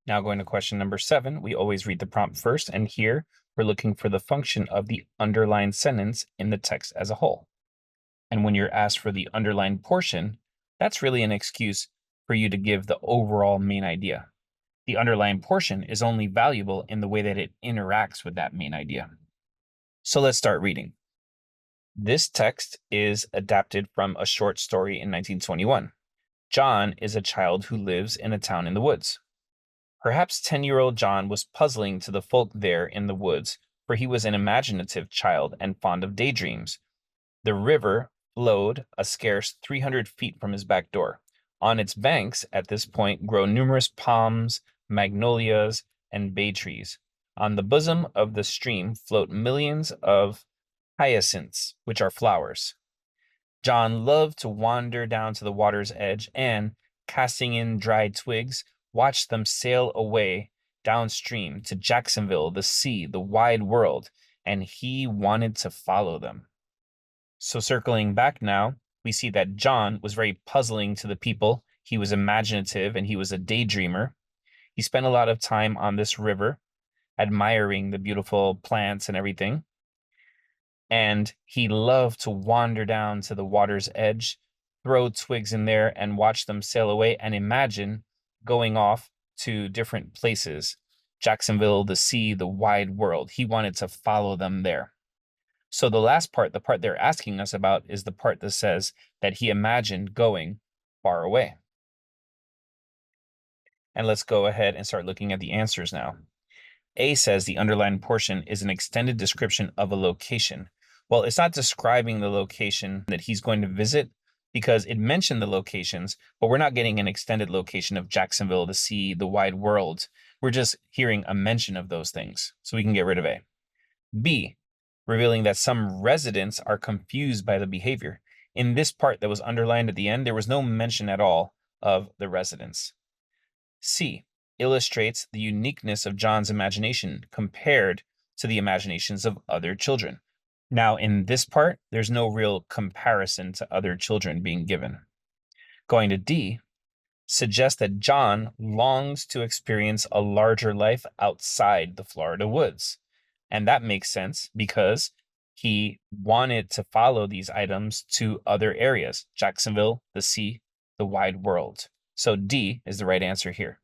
Now going to question number 7, we always read the prompt first, and here we're looking for the function of the underlined sentence in the text as a whole. And when you're asked for the underlined portion, that's really an excuse for you to give the overall main idea. The underlined portion is only valuable in the way that it interacts with that main idea. So let's start reading. This text is adapted from a short story in 1921. John is a child who lives in a town in the woods. Perhaps 10-year-old John was puzzling to the folk there in the woods, for he was an imaginative child and fond of daydreams. The river flowed a scarce 300 feet from his back door. On its banks, at this point, grow numerous palms, magnolias, and bay trees. On the bosom of the stream float millions of hyacinths, which are flowers. John loved to wander down to the water's edge and, casting in dried twigs, watch them sail away downstream to Jacksonville, the sea, the wide world, and he wanted to follow them. So circling back now, we see that John was very puzzling to the people. He was imaginative and he was a daydreamer. He spent a lot of time on this river, admiring the beautiful plants and everything. And he loved to wander down to the water's edge, throw twigs in there and watch them sail away and imagine going off to different places. Jacksonville, the sea, the wide world. He wanted to follow them there. So the last part, the part they're asking us about, is the part that says that he imagined going far away. And let's go ahead and start looking at the answers now. A says the underlined portion is an extended description of a location. Well, it's not describing the location that he's going to visit because it mentioned the locations, but we're not getting an extended location of Jacksonville, the sea, the wide world. We're just hearing a mention of those things. So we can get rid of A. B, revealing that some residents are confused by the behavior. In this part that was underlined at the end, there was no mention at all of the residents. C, illustrates the uniqueness of John's imagination compared to the imaginations of other children. Now, in this part, there's no real comparison to other children being given. Going to D, suggests that John longs to experience a larger life outside the Florida woods. And that makes sense because he wanted to follow these items to other areas, Jacksonville, the sea, the wide world. So D is the right answer here.